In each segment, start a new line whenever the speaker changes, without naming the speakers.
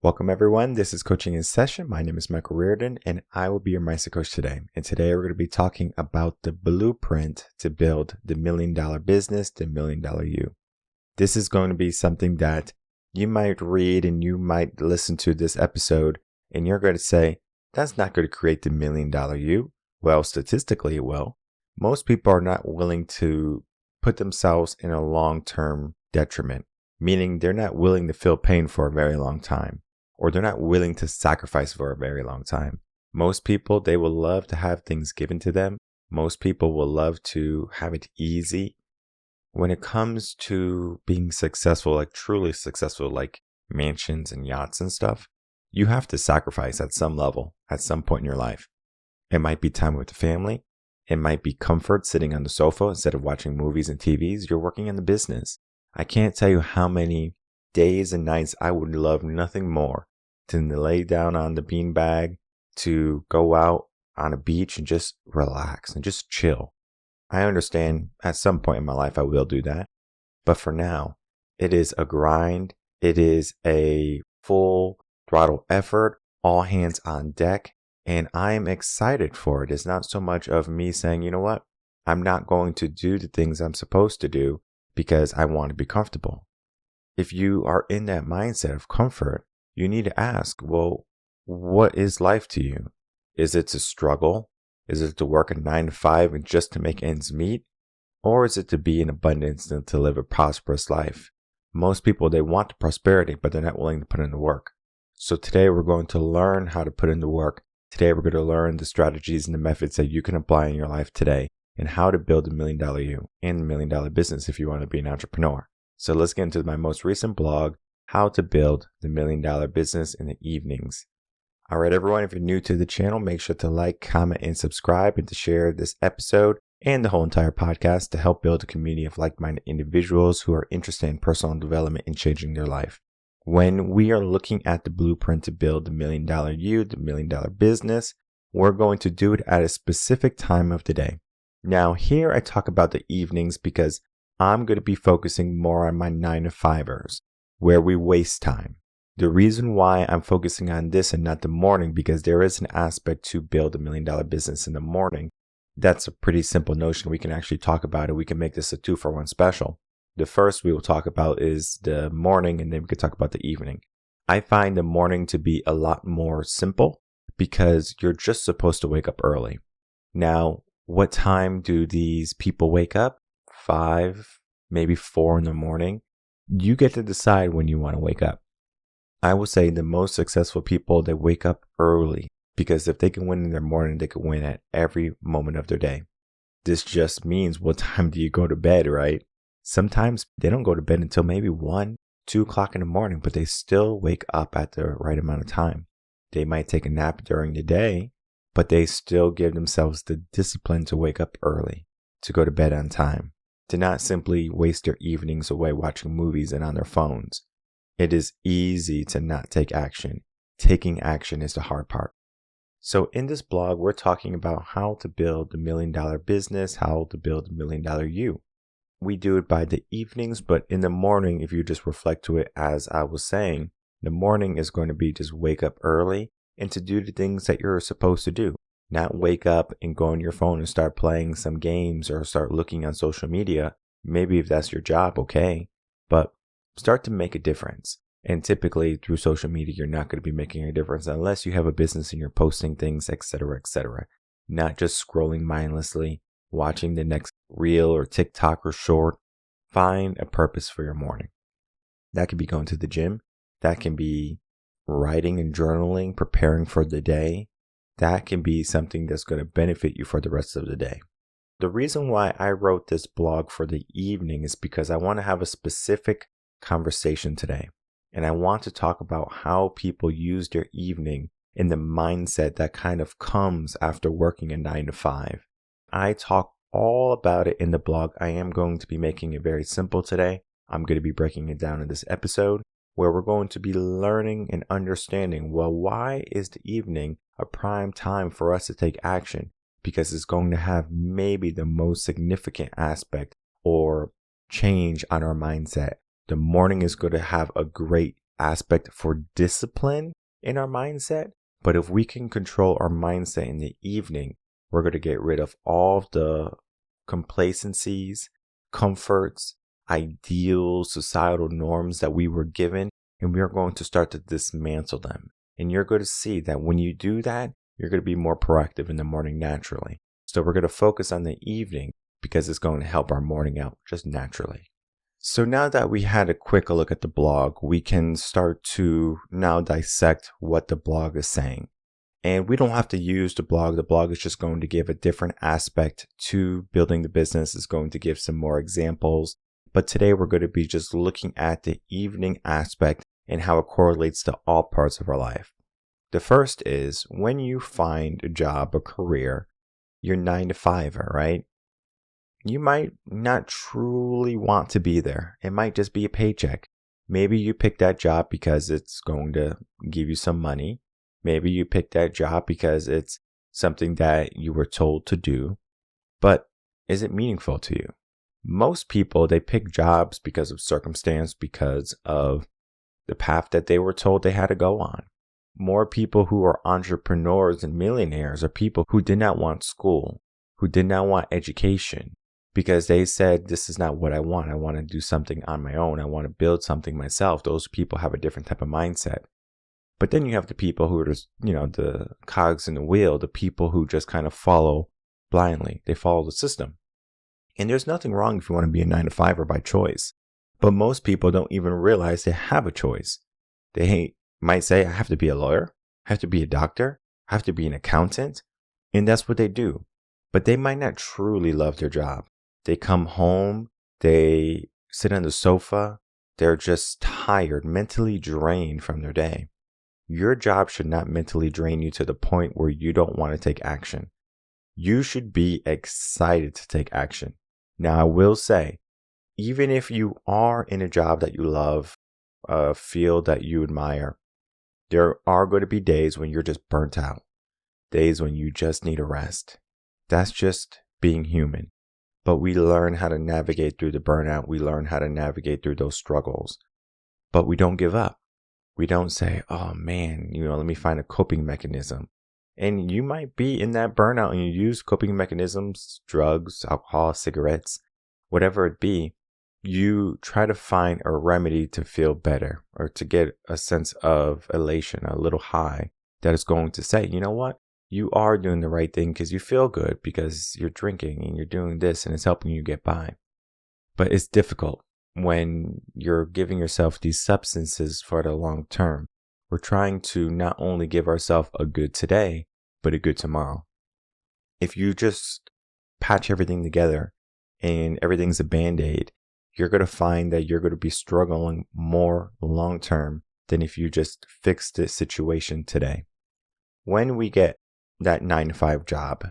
Welcome everyone. This is Coaching in Session. My name is Michael Rearden and I will be your mindset coach today. And today we're going to be talking about the blueprint to build the $1 million business, the $1 million you. This is going to be something that you might read and you might listen to this episode and you're going to say, that's not going to create the $1 million you. Well, statistically it will. Most people are not willing to put themselves in a long-term detriment, meaning they're not willing to feel pain for a very long time, or they're not willing to sacrifice for a very long time. Most people, they will love to have things given to them. Most people will love to have it easy. When it comes to being successful, like truly successful, like mansions and yachts and stuff, you have to sacrifice at some level, at some point in your life. It might be time with the family. It might be comfort sitting on the sofa instead of watching movies and TVs. You're working in the business. I can't tell you how many days and nights I would love nothing more than to lay down on the beanbag, to go out on a beach and just relax and just chill. I understand at some point in my life I will do that. But for now, it is a grind. It is a full throttle effort, all hands on deck. And I'm excited for it. It's not so much of me saying, you know what, I'm not going to do the things I'm supposed to do because I want to be comfortable. If you are in that mindset of comfort, you need to ask, well, what is life to you? Is it to struggle? Is it to work a 9 to 5 and just to make ends meet? Or is it to be in abundance and to live a prosperous life? Most people, they want the prosperity, but they're not willing to put in the work. So today we're going to learn how to put in the work. Today we're going to learn the strategies and the methods that you can apply in your life today and how to build $1 million you and $1 million business if you want to be an entrepreneur. So let's get into my most recent blog, How to Build the $1 Million Business in the Evenings. All right, everyone, if you're new to the channel, make sure to like, comment, and subscribe and to share this episode and the whole entire podcast to help build a community of like-minded individuals who are interested in personal development and changing their life. When we are looking at the blueprint to build the $1 million you, the $1 million business, we're going to do it at a specific time of the day. Now, here I talk about the evenings because I'm going to be focusing more on my 9 to 5ers, where we waste time. The reason why I'm focusing on this and not the morning, because there is an aspect to build a $1 million business in the morning. That's a pretty simple notion. We can actually talk about it. We can make this a 2-for-1 special. The first we will talk about is the morning, and then we could talk about the evening. I find the morning to be a lot more simple because you're just supposed to wake up early. Now, what time do these people wake up? 5, maybe 4 in the morning. You get to decide when you want to wake up. I would say the most successful people, they wake up early because if they can win in their morning, they can win at every moment of their day. This just means what time do you go to bed, right? Sometimes they don't go to bed until maybe 1, 2 o'clock in the morning, but they still wake up at the right amount of time. They might take a nap during the day, but they still give themselves the discipline to wake up early, to go to bed on time, to not simply waste their evenings away watching movies and on their phones. It is easy to not take action. Taking action is the hard part. So in this blog, we're talking about how to build the $1 million business, how to build the $1 million you. We do it by the evenings, but in the morning, if you just reflect to it, as I was saying, the morning is going to be just wake up early and to do the things that you're supposed to do. Not wake up and go on your phone and start playing some games or start looking on social media. Maybe if that's your job, okay. But start to make a difference. And typically through social media, you're not going to be making a difference unless you have a business and you're posting things, etc., etc. Not just scrolling mindlessly, watching the next reel or TikTok or short. Find a purpose for your morning. That could be going to the gym. That can be writing and journaling, preparing for the day. That can be something that's going to benefit you for the rest of the day. The reason why I wrote this blog for the evening is because I want to have a specific conversation today. And I want to talk about how people use their evening in the mindset that kind of comes after working a 9 to 5. I talk all about it in the blog. I am going to be making it very simple today. I'm going to be breaking it down in this episode where we're going to be learning and understanding, well, why is the evening a prime time for us to take action? Because it's going to have maybe the most significant aspect or change on our mindset. The morning is going to have a great aspect for discipline in our mindset. But if we can control our mindset in the evening, we're going to get rid of all of the complacencies, comforts, ideals, societal norms that we were given, and we are going to start to dismantle them. And you're going to see that when you do that, you're going to be more proactive in the morning naturally. So we're going to focus on the evening because it's going to help our morning out just naturally. So now that we had a quick look at the blog, we can start to now dissect what the blog is saying. And we don't have to use the blog. The blog is just going to give a different aspect to building the business. It's going to give some more examples. But today we're going to be just looking at the evening aspect and how it correlates to all parts of our life. The first is when you find a job, a career, you're 9-to-5er, right? You might not truly want to be there. It might just be a paycheck. Maybe you pick that job because it's going to give you some money. Maybe you pick that job because it's something that you were told to do. But is it meaningful to you? Most people, they pick jobs because of circumstance, because of the path that they were told they had to go on. More people who are entrepreneurs and millionaires are people who did not want school, who did not want education, because they said, this is not what I want. I want to do something on my own. I want to build something myself. Those people have a different type of mindset. But then you have the people who are just, the cogs in the wheel, the people who just kind of follow blindly. They follow the system. And there's nothing wrong if you want to be a 9-to-5er by choice. But most people don't even realize they have a choice. They might say, I have to be a lawyer, I have to be a doctor, I have to be an accountant. And that's what they do. But they might not truly love their job. They come home, they sit on the sofa, they're just tired, mentally drained from their day. Your job should not mentally drain you to the point where you don't want to take action. You should be excited to take action. Now, I will say, even if you are in a job that you love, a field that you admire, there are going to be days when you're just burnt out, days when you just need a rest. That's just being human. But we learn how to navigate through the burnout. We learn how to navigate through those struggles. But we don't give up. We don't say, oh man, let me find a coping mechanism. And you might be in that burnout and you use coping mechanisms, drugs, alcohol, cigarettes, whatever it be. You try to find a remedy to feel better or to get a sense of elation, a little high that is going to say, you know what? You are doing the right thing because you feel good because you're drinking and you're doing this and it's helping you get by. But it's difficult when you're giving yourself these substances for the long term. We're trying to not only give ourselves a good today, but a good tomorrow. If you just patch everything together and everything's a Band-Aid, you're going to find that you're going to be struggling more long term than if you just fix the situation today. When we get that 9-to-5 job,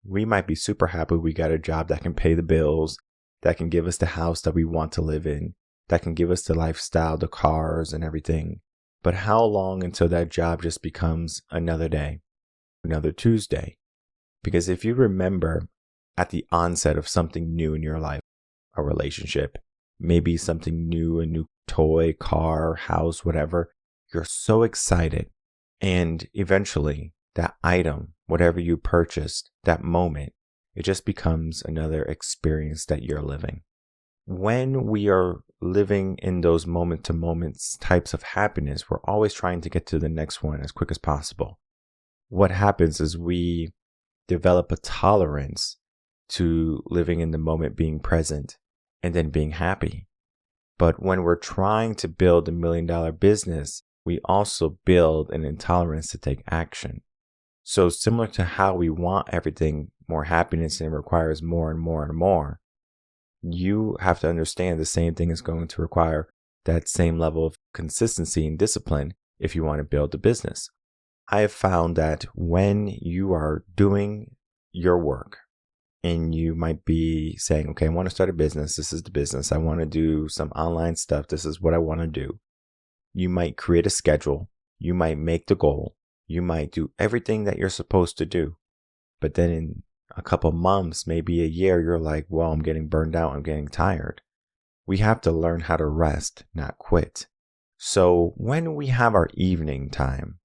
we might be super happy we got a job that can pay the bills, that can give us the house that we want to live in, that can give us the lifestyle, the cars and everything. But how long until that job just becomes another day, another Tuesday? Because if you remember at the onset of something new in your life, a relationship, maybe something new, a new toy, car, house, whatever, you're so excited. And eventually that item, whatever you purchased, that moment, it just becomes another experience that you're living. When we are living in those moment-to-moment types of happiness, we're always trying to get to the next one as quick as possible. What happens is we develop a tolerance to living in the moment, being present, and then being happy. But when we're trying to build $1 million business, we also build an intolerance to take action. So similar to how we want everything more happiness and it requires more and more and more, you have to understand the same thing is going to require that same level of consistency and discipline if you want to build a business. I have found that when you are doing your work and you might be saying, okay, I want to start a business. This is the business. I want to do some online stuff. This is what I want to do. You might create a schedule. You might make the goal. You might do everything that you're supposed to do. But then in a couple months, maybe a year, you're like, well, I'm getting burned out. I'm getting tired. We have to learn how to rest, not quit. So when we have our evening time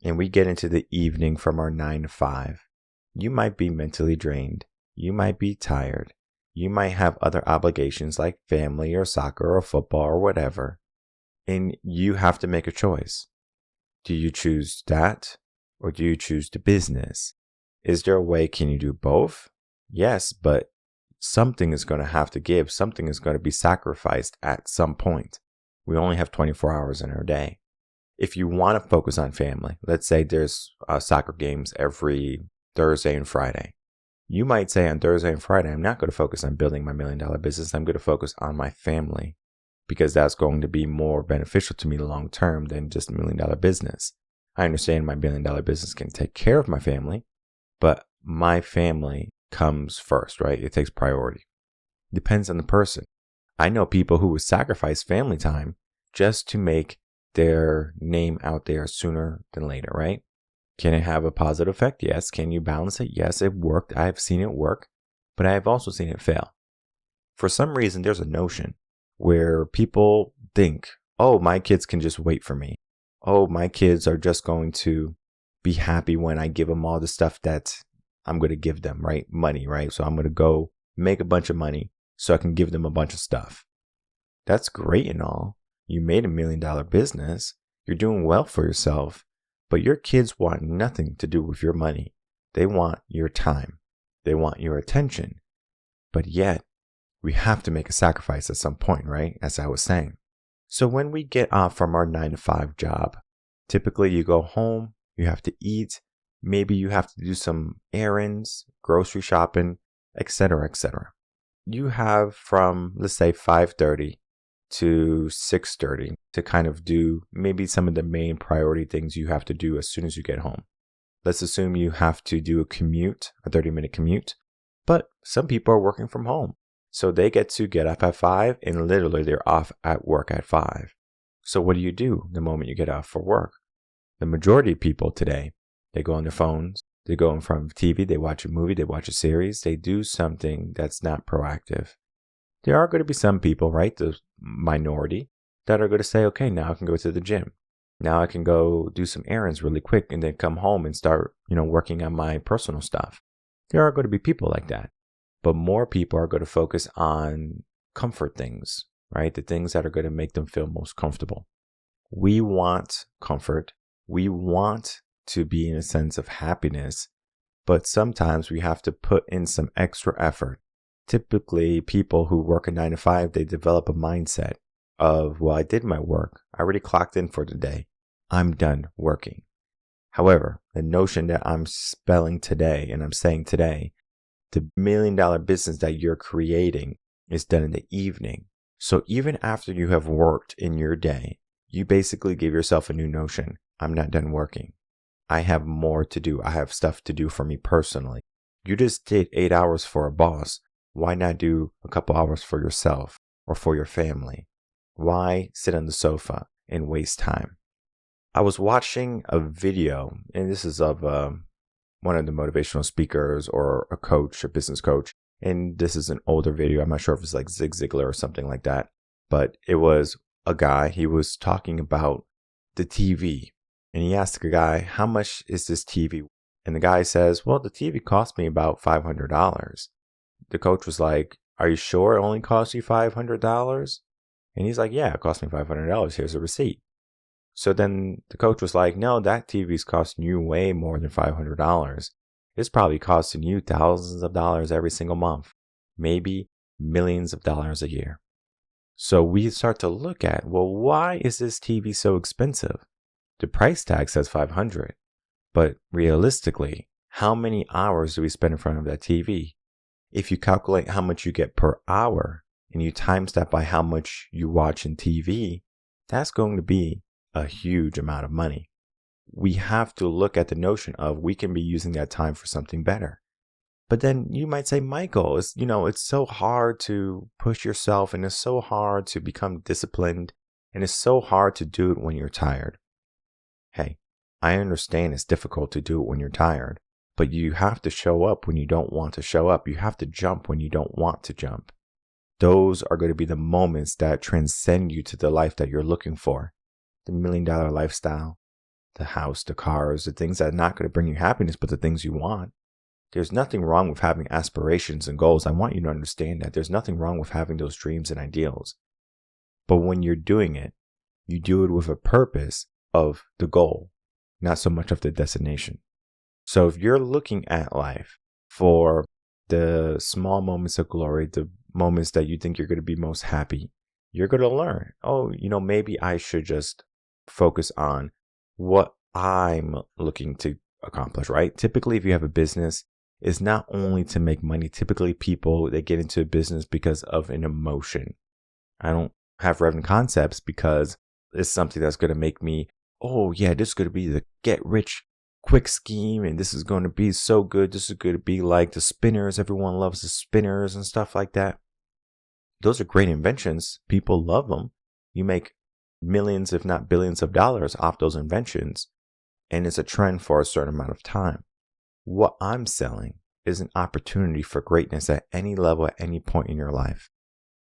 and we get into the evening from our 9 to 5, you might be mentally drained. You might be tired. You might have other obligations like family or soccer or football or whatever. And you have to make a choice. Do you choose that or do you choose the business? Is there a way, can you do both? Yes, but something is going to have to give. Something is going to be sacrificed at some point. We only have 24 hours in our day. If you want to focus on family, let's say there's soccer games every Thursday and Friday. You might say on Thursday and Friday, I'm not going to focus on building my $1 million business. I'm going to focus on my family because that's going to be more beneficial to me long term than just a $1 million business. I understand my $1 million business can take care of my family, but my family comes first, right? It takes priority. Depends on the person. I know people who would sacrifice family time just to make their name out there sooner than later, right? Can it have a positive effect? Yes. Can you balance it? Yes, it worked. I've seen it work, but I've also seen it fail. For some reason, there's a notion where people think, oh, my kids can just wait for me. Oh, my kids are just going to be happy when I give them all the stuff that I'm going to give them, right? Money, right? So I'm going to go make a bunch of money so I can give them a bunch of stuff. That's great and all. You made $1 million business. You're doing well for yourself, but your kids want nothing to do with your money. They want your time. They want your attention. But yet, we have to make a sacrifice at some point, right? As I was saying. So when we get off from our 9 to 5 job, typically you go home, you have to eat, maybe you have to do some errands, grocery shopping, etc., etc. You have from, let's say, 5:30 to 6:30 to kind of do maybe some of the main priority things you have to do as soon as you get home. Let's assume you have to do a 30-minute commute, but some people are working from home. So they get to get up at 5 and literally they're off at work at 5. So what do the moment you get off for work? The majority of people today, they go on their phones, they go in front of TV, they watch a movie, they watch a series, they do something that's not proactive. There are going to be some people, right, the minority, that are going to say, okay, now I can go to the gym. Now I can go do some errands really quick and then come home and start, working on my personal stuff. There are going to be people like that. But more people are going to focus on comfort things, right? The things that are going to make them feel most comfortable. We want comfort. We want to be in a sense of happiness, but sometimes we have to put in some extra effort. Typically, people who work a 9 to 5, they develop a mindset of, well, I did my work. I already clocked in for the day. I'm done working. However, the notion that I'm spelling today and I'm saying today, the $1 million business that you're creating is done in the evening. So even after you have worked in your day, you basically give yourself a new notion. I'm not done working. I have more to do. I have stuff to do for me personally. You just did 8 hours for a boss. Why not do a couple hours for yourself or for your family? Why sit on the sofa and waste time? I was watching a video, and this is of one of the motivational speakers or a coach, a business coach. And this is an older video. I'm not sure if it's like Zig Ziglar or something like that. But it was a guy, he was talking about the TV. And he asked the guy, how much is this TV? And the guy says, well, the TV cost me about $500. The coach was like, are you sure it only cost you $500? And he's like, yeah, it cost me $500. Here's a receipt. So then the coach was like, no, that TV's costing you way more than $500. It's probably costing you thousands of dollars every single month, maybe millions of dollars a year. So we start to look at, well, why is this TV so expensive? The price tag says $500, but realistically, how many hours do we spend in front of that TV? If you calculate how much you get per hour and you times that by how much you watch in TV, that's going to be a huge amount of money. We have to look at the notion of we can be using that time for something better. But then you might say, Michael, it's so hard to push yourself and it's so hard to become disciplined and it's so hard to do it when you're tired. Hey, I understand it's difficult to do it when you're tired, but you have to show up when you don't want to show up. You have to jump when you don't want to jump. Those are going to be the moments that transcend you to the life that you're looking for. the $1 million lifestyle, the house, the cars, the things that are not going to bring you happiness, but the things you want. There's nothing wrong with having aspirations and goals. I want you to understand that there's nothing wrong with having those dreams and ideals. But when you're doing it, you do it with a purpose of the goal, not so much of the destination. So if you're looking at life for the small moments of glory, the moments that you think you're going to be most happy, you're going to learn, maybe I should just focus on what I'm looking to accomplish, right? Typically, if you have a business, it's not only to make money. Typically, people, they get into a business because of an emotion. I don't have revenue concepts because it's something that's going to make me, oh yeah, this is going to be the get rich quick scheme, and this is going to be so good. This is going to be like the spinners. Everyone loves the spinners and stuff like that. Those are great inventions. People love them. You make millions, if not billions of dollars off those inventions, and it's a trend for a certain amount of time. What I'm selling is an opportunity for greatness at any level, at any point in your life.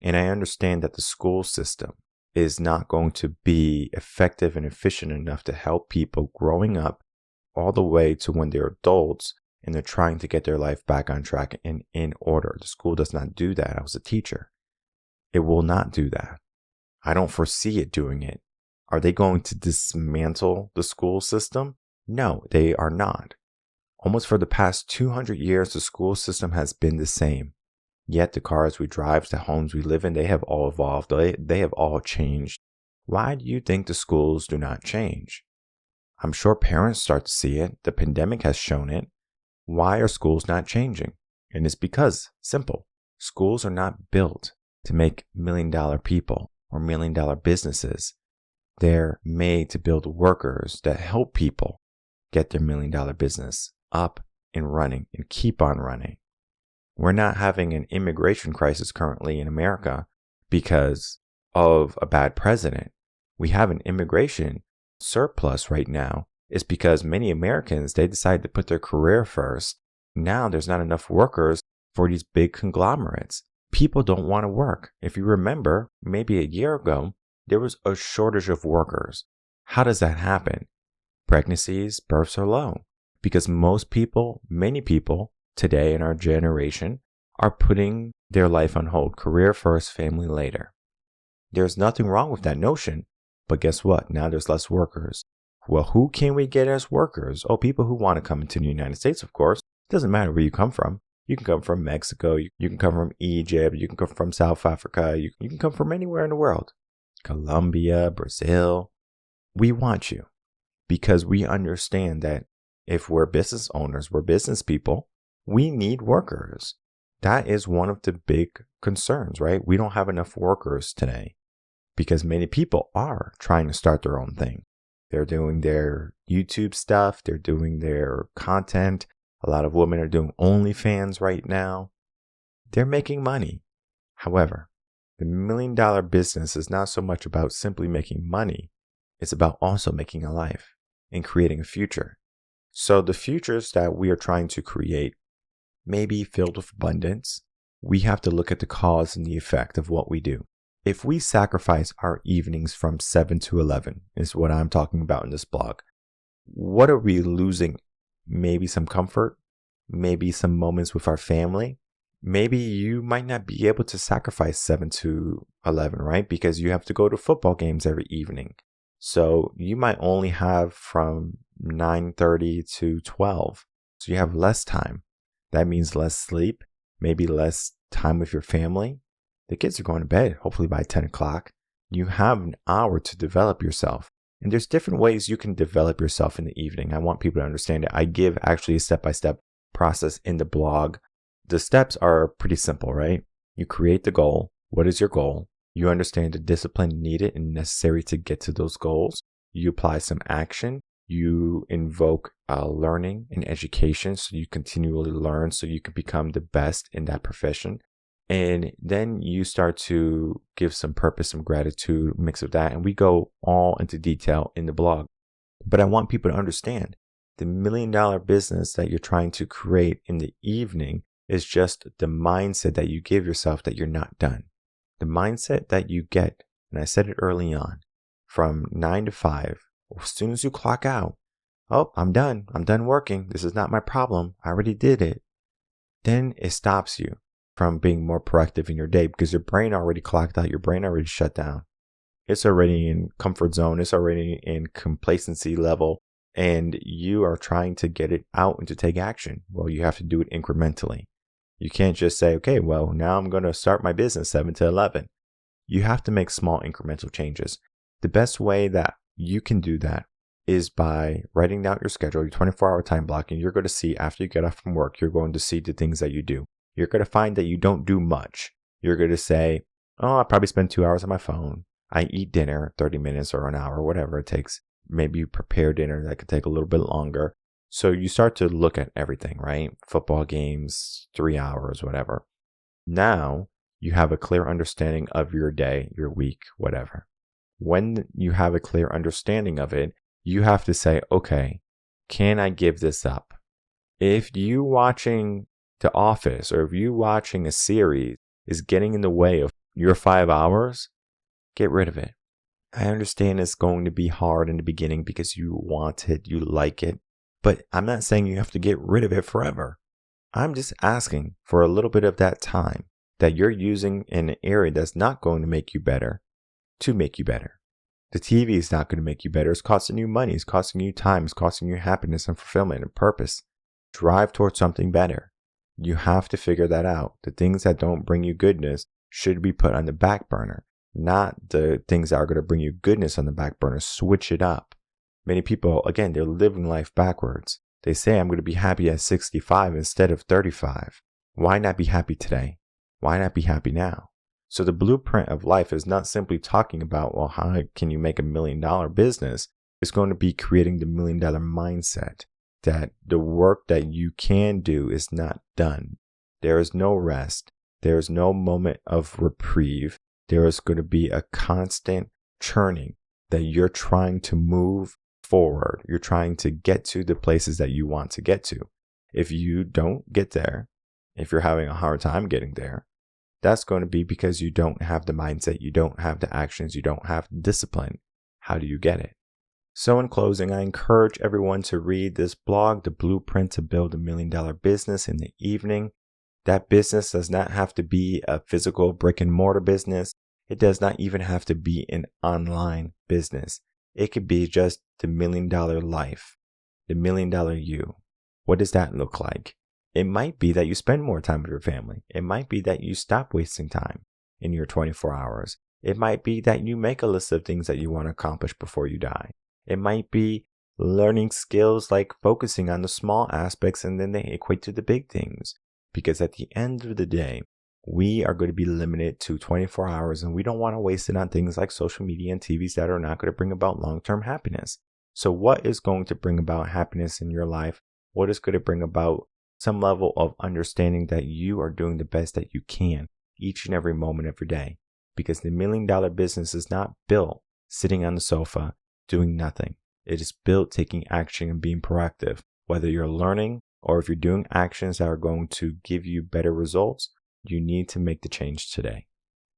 And I understand that the school system is not going to be effective and efficient enough to help people growing up all the way to when they're adults and they're trying to get their life back on track and in order. The school does not do that. I was a teacher. It will not do that. I don't foresee it doing it. Are they going to dismantle the school system? No, they are not. Almost for the past 200 years, the school system has been the same. Yet the cars we drive, the homes we live in, they have all evolved. They have all changed. Why do you think the schools do not change? I'm sure parents start to see it. The pandemic has shown it. Why are schools not changing? And it's because, simple, schools are not built to make $1 million people or $1 million businesses. They're made to build workers that help people get their $1 million business up and running and keep on running. We're not having an immigration crisis currently in America because of a bad president. We have an immigration surplus right now. It's because many Americans, they decide to put their career first. Now there's not enough workers for these big conglomerates. People don't want to work. If you remember, maybe a year ago, there was a shortage of workers. How does that happen? Pregnancies, births are low because many people today in our generation are putting their life on hold. Career first, family later. There's nothing wrong with that notion. But guess what? Now there's less workers. Well, who can we get as workers? Oh, people who want to come into the United States, of course. It doesn't matter where you come from. You can come from Mexico. You can come from Egypt. You can come from South Africa. You can come from anywhere in the world. Colombia, Brazil. We want you because we understand that if we're business owners, we're business people, we need workers. That is one of the big concerns, right? We don't have enough workers today because many people are trying to start their own thing. They're doing their YouTube stuff. They're doing their content. A lot of women are doing OnlyFans right now. They're making money. However, the $1 million business is not so much about simply making money. It's about also making a life and creating a future. So the futures that we are trying to create may be filled with abundance. We have to look at the cause and the effect of what we do. If we sacrifice our evenings from 7 to 11, is what I'm talking about in this blog, what are we losing? Maybe some comfort, maybe some moments with our family. Maybe you might not be able to sacrifice 7 to 11, right? Because you have to go to football games every evening. So you might only have from 9:30 to 12. So you have less time. That means less sleep, maybe less time with your family. The kids are going to bed, hopefully by 10 o'clock. You have an hour to develop yourself. And there's different ways you can develop yourself in the evening. I want people to understand it. I give actually a step-by-step process in the blog. The steps are pretty simple, right? You create the goal. What is your goal? You understand the discipline needed and necessary to get to those goals. You apply some action. You invoke learning and education so you continually learn so you can become the best in that profession. And then you start to give some purpose, some gratitude, mix of that. And we go all into detail in the blog. But I want people to understand the $1 million business that you're trying to create in the evening is just the mindset that you give yourself that you're not done. The mindset that you get, and I said it early on, from 9 to 5. As soon as you clock out, oh, I'm done. I'm done working. This is not my problem. I already did it. Then it stops you from being more proactive in your day because your brain already clocked out. Your brain already shut down. It's already in comfort zone. It's already in complacency level. And you are trying to get it out and to take action. Well, you have to do it incrementally. You can't just say, okay, well, now I'm going to start my business 7 to 11. You have to make small incremental changes. The best way that you can do that is by writing down your schedule, your 24-hour time blocking. You're going to see after you get off from work, you're going to see the things that you do. You're going to find that you don't do much. You're going to say, oh, I probably spend 2 hours on my phone. I eat dinner 30 minutes or an hour, whatever it takes. Maybe you prepare dinner that could take a little bit longer. So you start to look at everything, right? Football games, 3 hours, whatever. Now you have a clear understanding of your day, your week, whatever. When you have a clear understanding of it, you have to say, okay, can I give this up? If you watching The Office or if you watching a series is getting in the way of your 5 hours, get rid of it. I understand it's going to be hard in the beginning because you want it, you like it, but I'm not saying you have to get rid of it forever. I'm just asking for a little bit of that time that you're using in an area that's not going to make you better to make you better. The TV is not going to make you better. It's costing you money. It's costing you time. It's costing you happiness and fulfillment and purpose. Drive towards something better. You have to figure that out. The things that don't bring you goodness should be put on the back burner, not the things that are going to bring you goodness on the back burner. Switch it up. Many people, again, they're living life backwards. They say, I'm going to be happy at 65 instead of 35. Why not be happy today? Why not be happy now? So the blueprint of life is not simply talking about, well, how can you make $1 million business? It's going to be creating the $1 million mindset that the work that you can do is not done. There is no rest. There is no moment of reprieve. There is going to be a constant churning that you're trying to move forward. You're trying to get to the places that you want to get to. If you don't get there, if you're having a hard time getting there, that's going to be because you don't have the mindset, you don't have the actions, you don't have the discipline. How do you get it? So in closing, I encourage everyone to read this blog, The Blueprint to Build $1 Million Business, in the evening. That business does not have to be a physical brick and mortar business. It does not even have to be an online business. It could be just the $1 million life, the $1 million you. What does that look like? It might be that you spend more time with your family. It might be that you stop wasting time in your 24 hours. It might be that you make a list of things that you want to accomplish before you die. It might be learning skills like focusing on the small aspects and then they equate to the big things. Because at the end of the day, we are going to be limited to 24 hours and we don't want to waste it on things like social media and TVs that are not going to bring about long-term happiness. So what is going to bring about happiness in your life? What is going to bring about some level of understanding that you are doing the best that you can each and every moment of your day? Because the $1 million business is not built sitting on the sofa doing nothing. It is built taking action and being proactive. Whether you're learning or if you're doing actions that are going to give you better results, you need to make the change today.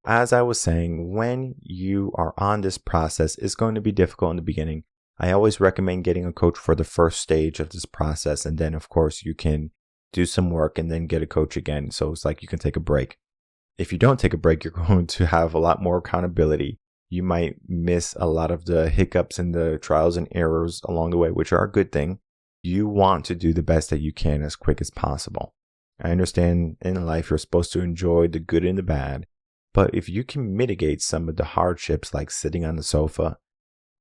As I was saying, when you are on this process, it's going to be difficult in the beginning. I always recommend getting a coach for the first stage of this process. And then, of course, you can do some work and then get a coach again. So it's like you can take a break. If you don't take a break, you're going to have a lot more accountability. You might miss a lot of the hiccups and the trials and errors along the way, which are a good thing. You want to do the best that you can as quick as possible. I understand in life you're supposed to enjoy the good and the bad, but if you can mitigate some of the hardships like sitting on the sofa,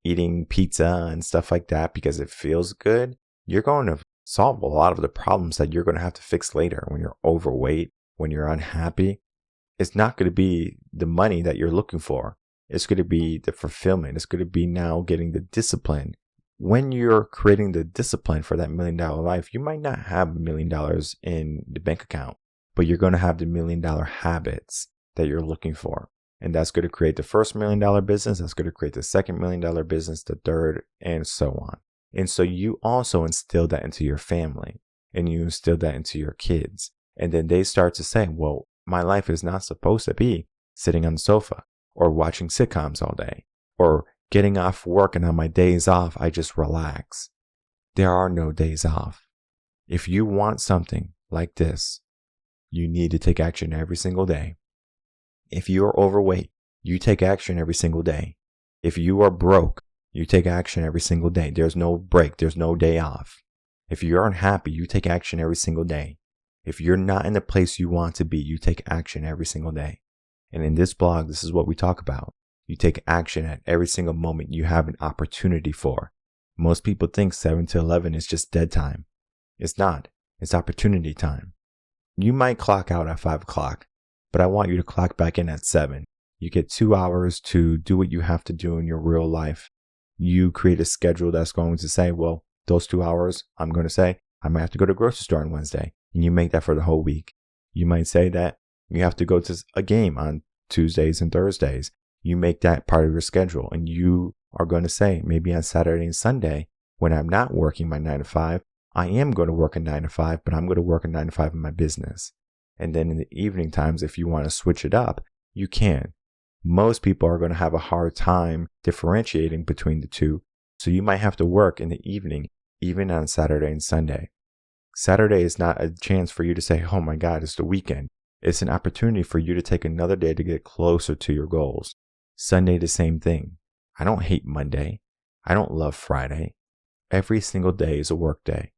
eating pizza and stuff like that because it feels good, you're going to solve a lot of the problems that you're going to have to fix later when you're overweight, when you're unhappy. It's not going to be the money that you're looking for. It's going to be the fulfillment. It's going to be now getting the discipline. When you're creating the discipline for that $1 million life, you might not have $1 million in the bank account, but you're going to have the $1 million habits that you're looking for. And that's going to create the first $1 million business. That's going to create the second $1 million business, the third, and so on. And so you also instill that into your family and you instill that into your kids. And then they start to say, well, my life is not supposed to be sitting on the sofa or watching sitcoms all day or getting off work and on my days off, I just relax. There are no days off. If you want something like this, you need to take action every single day. If you are overweight, you take action every single day. If you are broke, you take action every single day. There's no break. There's no day off. If you're unhappy, you take action every single day. If you're not in the place you want to be, you take action every single day. And in this blog, this is what we talk about. You take action at every single moment you have an opportunity for. Most people think 7 to 11 is just dead time. It's not. It's opportunity time. You might clock out at 5 o'clock, but I want you to clock back in at 7. You get 2 hours to do what you have to do in your real life. You create a schedule that's going to say, well, those 2 hours, I'm going to say, I might have to go to the grocery store on Wednesday. And you make that for the whole week. You might say that you have to go to a game on Tuesdays and Thursdays. You make that part of your schedule. And you are going to say, maybe on Saturday and Sunday, when I'm not working my 9 to 5, I am going to work a 9 to 5, but I'm going to work a 9 to 5 in my business. And then in the evening times, if you want to switch it up, you can. Most people are going to have a hard time differentiating between the two. So you might have to work in the evening, even on Saturday and Sunday. Saturday is not a chance for you to say, oh my God, it's the weekend. It's an opportunity for you to take another day to get closer to your goals. Sunday, the same thing. I don't hate Monday. I don't love Friday. Every single day is a work day.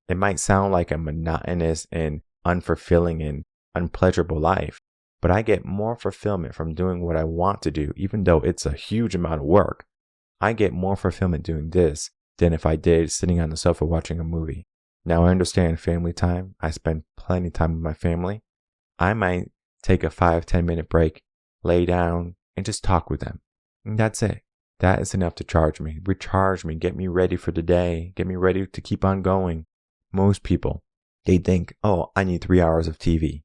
It might sound like a monotonous and unfulfilling and unpleasurable life, but I get more fulfillment from doing what I want to do, even though it's a huge amount of work. I get more fulfillment doing this than if I did sitting on the sofa watching a movie. Now, I understand family time. I spend plenty of time with my family. I might take a 5-10 minute break, lay down, and just talk with them. And that's it. That is enough to recharge me, get me ready for the day, get me ready to keep on going. Most people, they think, oh, I need 3 hours of TV.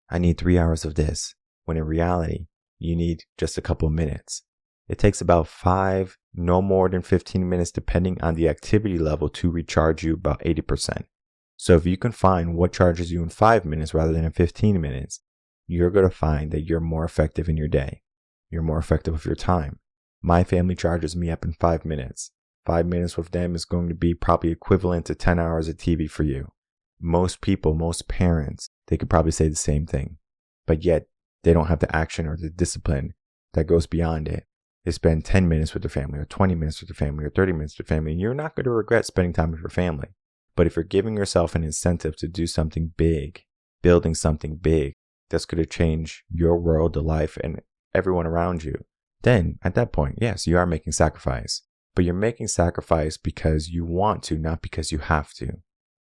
I need 3 hours of this. When in reality, you need just a couple of minutes. It takes about 5, no more than 15 minutes, depending on the activity level, to recharge you about 80%. So if you can find what charges you in 5 minutes rather than in 15 minutes, you're going to find that you're more effective in your day. You're more effective with your time. My family charges me up in 5 minutes. 5 minutes with them is going to be probably equivalent to 10 hours of TV for you. Most people, most parents, they could probably say the same thing, but yet they don't have the action or the discipline that goes beyond it. They spend 10 minutes with their family or 20 minutes with their family or 30 minutes with their family, and you're not going to regret spending time with your family. But if you're giving yourself an incentive to do something big, building something big that's going to change your world, the life, and everyone around you, then at that point, yes, you are making sacrifice. But you're making sacrifice because you want to, not because you have to.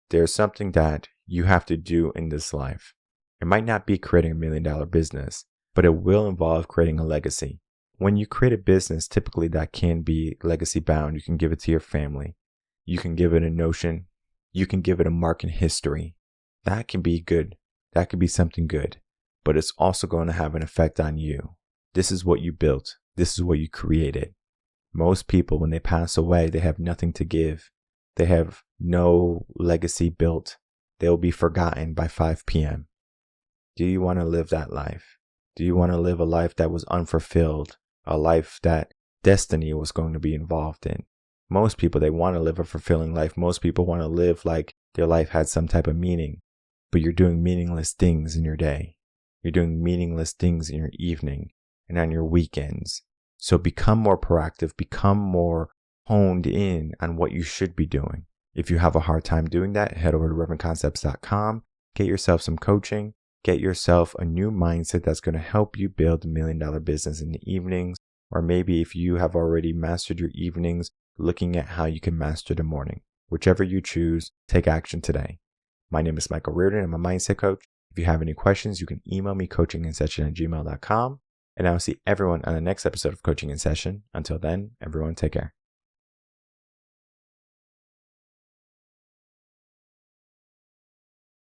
There's something that you have to do in this life. It might not be creating $1 million business, but it will involve creating a legacy. When you create a business, typically that can be legacy bound. You can give it to your family. You can give it a notion. You can give it a mark in history. That can be good. That could be something good, but it's also going to have an effect on you. This is what you built. This is what you created. Most people, when they pass away, they have nothing to give. They have no legacy built. They'll be forgotten by 5 p.m. Do you want to live that life? Do you want to live a life that was unfulfilled? A life that destiny was going to be involved in? Most people, they want to live a fulfilling life. Most people want to live like their life had some type of meaning, but you're doing meaningless things in your day. You're doing meaningless things in your evening and on your weekends. So become more proactive, become more honed in on what you should be doing. If you have a hard time doing that, head over to reverendconcepts.com, get yourself some coaching, get yourself a new mindset that's going to help you build $1 million business in the evenings. Or maybe if you have already mastered your evenings, looking at how you can master the morning. Whichever you choose, take action today. My name is Michael Rearden. I'm a mindset coach. If you have any questions, you can email me coachinginsession@gmail.com. And I'll see everyone on the next episode of Coaching in Session. Until then, everyone take care.